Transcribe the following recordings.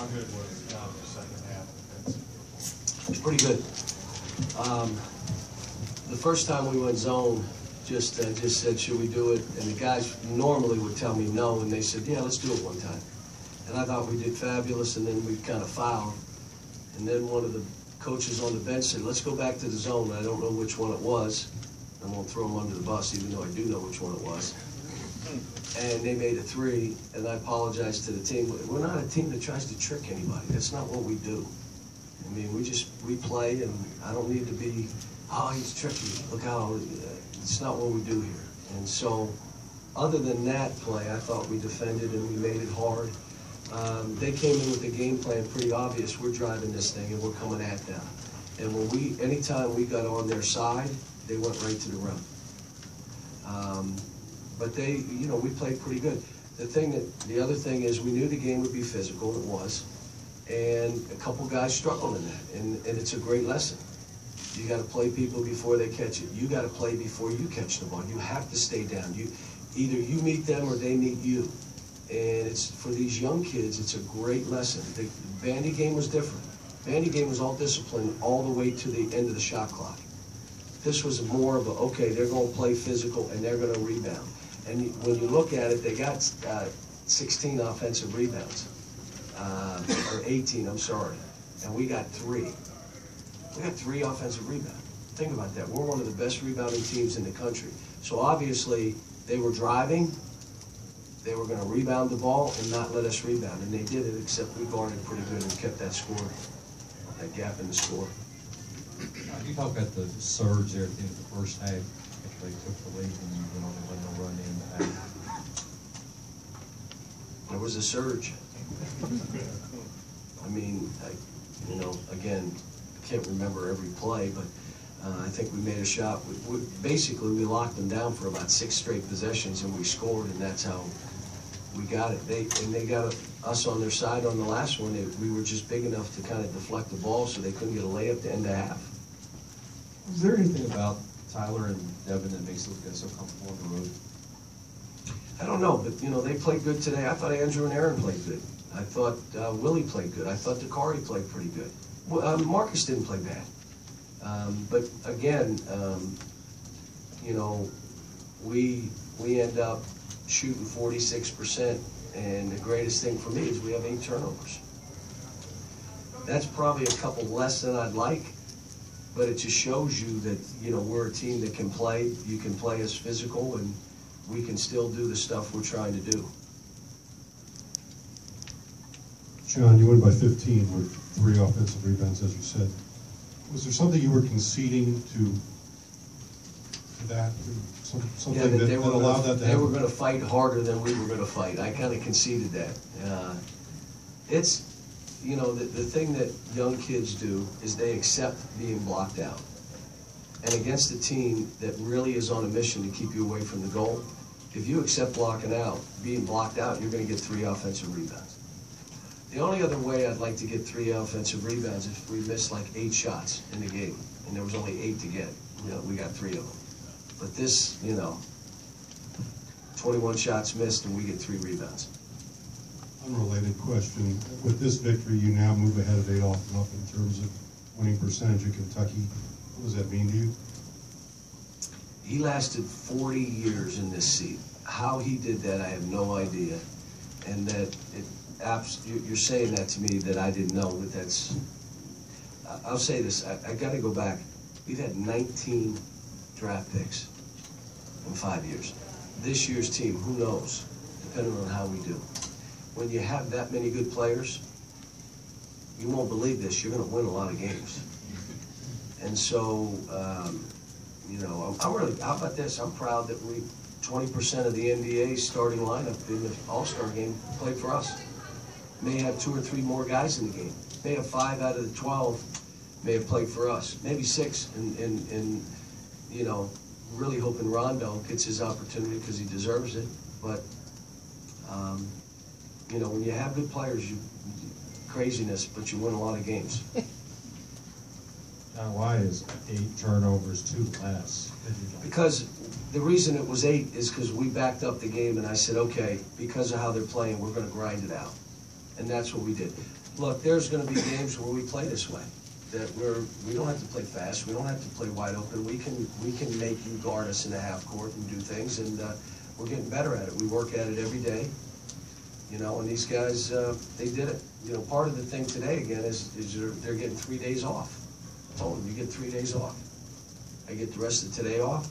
How good was the second half defensively? Pretty good. The first time we went zone, just said, should we do it? And the guys normally would tell me no, and they said, yeah, let's do it one time. And I thought we did fabulous, and then we kind of fouled. And then one of the coaches on the bench said, let's go back to the zone. I don't know which one it was. I won't throw them under the bus, even though I do know which one it was. And they made a three, and I apologized to the team. We're not a team that tries to trick anybody. That's not what we do. I mean, we play, and I don't need to be, oh, he's tricky. Look how, it's not what we do here. And so, other than that play, I thought we defended and we made it hard. They came in with the game plan pretty obvious. We're driving this thing and we're coming at them. And when anytime we got on their side, they went right to the rim. But we played pretty good. The other thing is we knew the game would be physical, it was. And a couple guys struggled in that, and it's a great lesson. You got to play people before they catch it. You got to play before you catch the ball. You have to stay down. Either you meet them or they meet you. And it's for these young kids, it's a great lesson. The bandy game was different. Bandy game was all discipline all the way to the end of the shot clock. This was more of a, okay, they're going to play physical and they're going to rebound. And when you look at it, they got 16 offensive rebounds. Or 18, I'm sorry. And we got 3. We got 3 offensive rebounds. Think about that. We're one of the best rebounding teams in the country. So obviously, they were driving. They were going to rebound the ball and not let us rebound. And they did it, except we guarded pretty good and kept that score, that gap in the score. You talk about the surge there at the end of the first half after they took the lead and you went on and let them run in the half. There was a surge. I mean, again, I can't remember every play, but I think we made a shot. Basically, we locked them down for about 6 straight possessions, and we scored, and that's how we got it. They got us on their side on the last one. We were just big enough to kind of deflect the ball so they couldn't get a layup to end the half. Is there anything about Tyler and Devin that makes those guys so comfortable on the road? I don't know, but they played good today. I thought Andrew and Aaron played good. I thought Willie played good. I thought Dakari played pretty good. Marcus didn't play bad. But again, we end up shooting 46%, and the greatest thing for me is we have 8 turnovers. That's probably a couple less than I'd like, but it just shows you that we're a team that can play. You can play us physical, and we can still do the stuff we're trying to do. John, you win by 15 with 3 offensive rebounds, as you said. Was there something you were conceding to that? Something that allowed that to happen? They were going to fight harder than we were going to fight. I kind of conceded that. It's, the thing that young kids do is they accept being blocked out. And against a team that really is on a mission to keep you away from the goal, if you accept being blocked out, you're going to get 3 offensive rebounds. The only other way I'd like to get 3 offensive rebounds is if we missed like 8 shots in the game, and there was only 8 to get. We got 3 of them. But this, 21 shots missed, and we get 3 rebounds. Unrelated question. With this victory, you now move ahead of Adolph Rupp in terms of winning percentage at Kentucky. What does that mean to you? He lasted 40 years in this seat. How he did that, I have no idea. And that you're saying that to me that I didn't know, but that's, I'll say this, I got to go back. We've had 19 draft picks in 5 years. This year's team, who knows, depending on how we do. When you have that many good players, you won't believe this, you're going to win a lot of games. And so, I'm really, how about this? I'm proud that 20% of the NBA's starting lineup in the All-Star game played for us. May have 2 or 3 more guys in the game. May have 5 out of the 12 may have played for us. Maybe 6, and really hoping Rondo gets his opportunity because he deserves it. But, when you have good players, craziness, but you win a lot of games. Now, why is 8 turnovers too less? Because the reason it was 8 is because we backed up the game, and I said, okay, because of how they're playing, we're going to grind it out. And that's what we did. Look, there's gonna be games where we play this way, that we don't have to play fast, we don't have to play wide open, we can make you guard us in the half court and do things, and we're getting better at it. We work at it every day, you know, and these guys, they did it. You know, part of the thing today, again, is they're getting 3 days off. I told them, you get 3 days off. I get the rest of today off,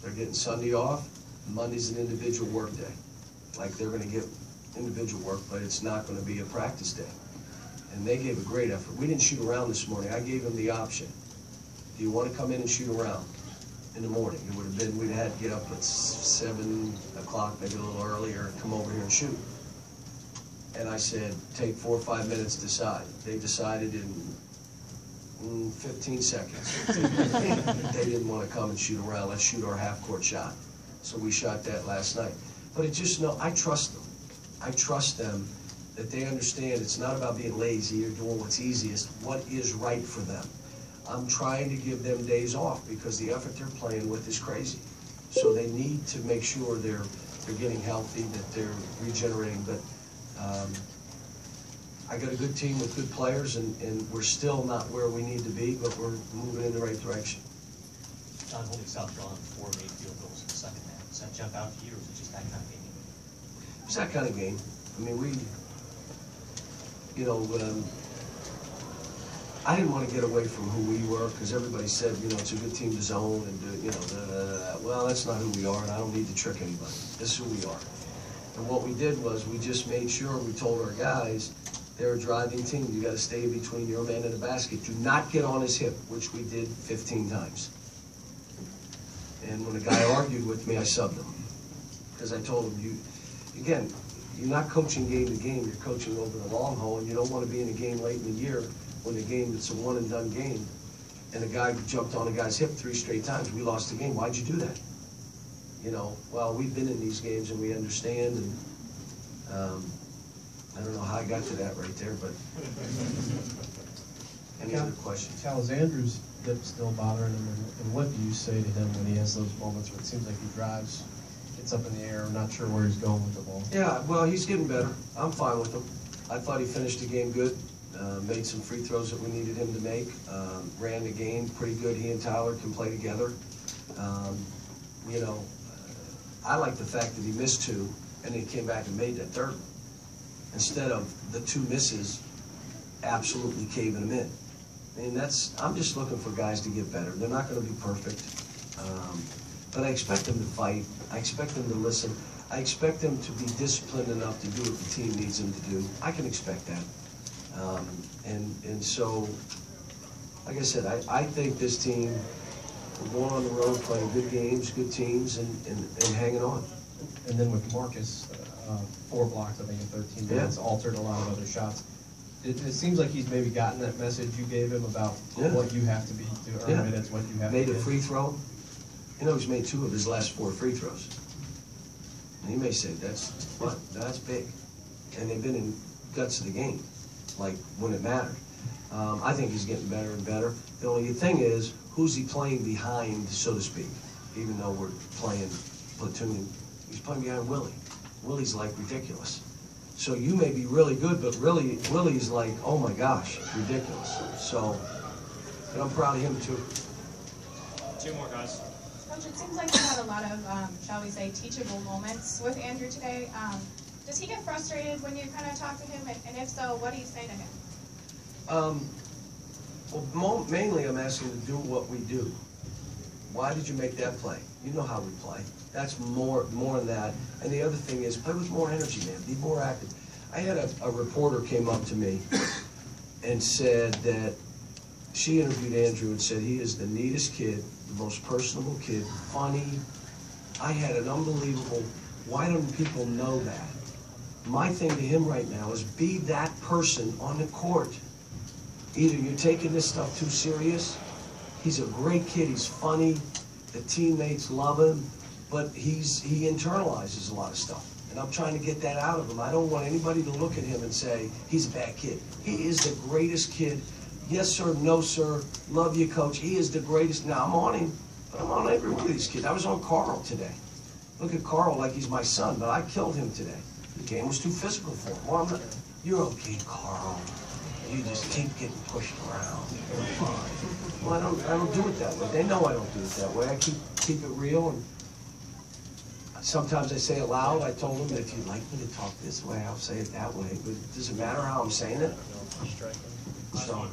they're getting Sunday off, Monday's an individual work day. Like, they're gonna get individual work, but it's not gonna be a practice day. And they gave a great effort. We didn't shoot around this morning. I gave them the option. Do you wanna come in and shoot around in the morning? It would have been, we'd had to get up at 7 o'clock, maybe a little earlier, come over here and shoot. And I said, take 4 or 5 minutes to decide. They decided in 15 seconds. They didn't want to come and shoot around. Let's shoot our half-court shot. So we shot that last night. But it just, no, I trust them. I trust them that they understand it's not about being lazy or doing what's easiest, what is right for them. I'm trying to give them days off because the effort they're playing with is crazy. So they need to make sure they're getting healthy, that they're regenerating. But I got a good team with good players, and we're still not where we need to be, but we're moving in the right direction. John, holding South Carolina 4 made field goals in the second half. Does that jump out to you, or is it just that kind of game? It's that kind of game. I mean, I didn't want to get away from who we were, because everybody said, you know, it's a good team to zone and do, you know, well, that's not who we are, and I don't need to trick anybody. This is who we are. And what we did was we just made sure we told our guys, they're a driving team. You got to stay between your man and the basket. Do not get on his hip, which we did 15 times. And when a guy argued with me, I subbed him, because I told him, again, you're not coaching game to game. You're coaching over the long haul, and you don't want to be in a game late in the year when the game, it's a one-and-done game, and a guy jumped on a guy's hip 3 straight times. We lost the game. Why'd you do that? You know, well, we've been in these games and we understand, and I don't know how I got to that right there, but any other questions? Cal, is Andrew's hip still bothering him, and what do you say to him when he has those moments where it seems like he drives, gets up in the air, not sure where he's going with the ball? Yeah, well, he's getting better. I'm fine with him. I thought he finished the game good, made some free throws that we needed him to make, ran the game pretty good. He and Tyler can play together. You know, I like the fact that he missed 2 and he came back and made that third one, instead of the 2 misses absolutely caving him in. I mean, I'm just looking for guys to get better. They're not going to be perfect, but I expect them to fight. I expect them to listen. I expect them to be disciplined enough to do what the team needs them to do. I can expect that. And so, like I said, I think this team, we're going on the road, playing good games, good teams, and hanging on. And then with Marcus, 4 blocks, I think, in 13 minutes, altered a lot of other shots. It seems like he's maybe gotten that message you gave him about what you have to be to earn minutes, what you have made to a get. free throw. You know, he's made 2 of his last 4 free throws. And he may say, that's big. And they've been in guts of the game, like when it mattered. I think he's getting better and better. The only thing is, who's he playing behind, so to speak? Even though we're playing platoon, he's playing behind Willie. Willie's like ridiculous. So you may be really good, but really, Willie's like, oh my gosh, ridiculous. So, but I'm proud of him too. 2 more, guys. Coach, it seems like you had a lot of, shall we say, teachable moments with Andrew today. Does he get frustrated when you kind of talk to him? And if so, what do you say to him? Well, mainly I'm asking him to do what we do. Why did you make that play? You know how we play. That's more than that. And the other thing is, play with more energy, man. Be more active. I had a reporter came up to me and said that she interviewed Andrew and said he is the neatest kid, the most personable kid, funny. I had an unbelievable, why don't people know that? My thing to him right now is be that person on the court. Either you're taking this stuff too serious, he's a great kid, he's funny, the teammates love him, but he internalizes a lot of stuff. And I'm trying to get that out of him. I don't want anybody to look at him and say, he's a bad kid. He is the greatest kid. Yes, sir, no, sir, love you, coach. He is the greatest. Now, I'm on him, but I'm on every one of these kids. I was on Carl today. Look at Carl like he's my son, but I killed him today. The game was too physical for him. Well, I'm not, you're okay, Carl. You just keep getting pushed around. You're fine. Well, I don't do it that way. They know I don't do it that way. I keep it real, and sometimes I say it loud. I told them that if you'd like me to talk this way, I'll say it that way. But it doesn't matter how I'm saying it. So,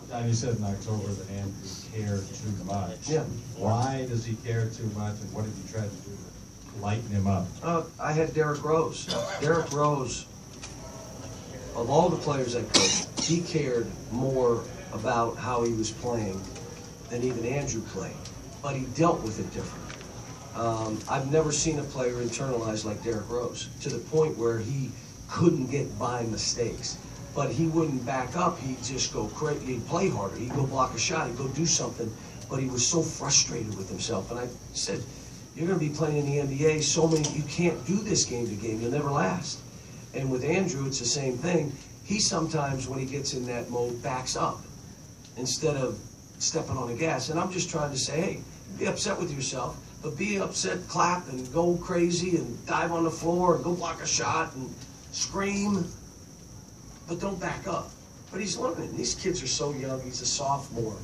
John, you said in October that Andrew cared too much. Yeah. Why does he care too much, and what did you try to do to lighten him up? I had Derrick Rose. Derrick Rose, of all the players I coached, he cared more about how he was playing than even Andrew played. But he dealt with it different. I've never seen a player internalize like Derrick Rose, to the point where he couldn't get by mistakes. But he wouldn't back up. He'd just go crazy. He'd play harder. He'd go block a shot. He'd go do something. But he was so frustrated with himself. And I said, you're going to be playing in the NBA. You can't do this game to game. You'll never last. And with Andrew, it's the same thing. He sometimes, when he gets in that mode, backs up instead of stepping on the gas. And I'm just trying to say, hey, be upset with yourself, but be upset, clap, and go crazy, and dive on the floor, and go block a shot, and scream. But don't back up. But he's learning. These kids are so young. He's a sophomore.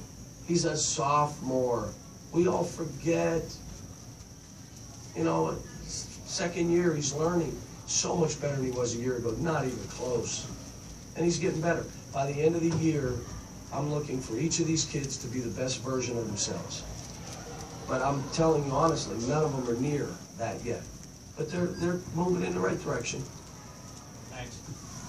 He's a sophomore. We all forget. You know, second year, he's learning so much better than he was a year ago. Not even close. And he's getting better. By the end of the year, I'm looking for each of these kids to be the best version of themselves. But I'm telling you honestly, none of them are near that yet. But they're moving in the right direction. Thanks.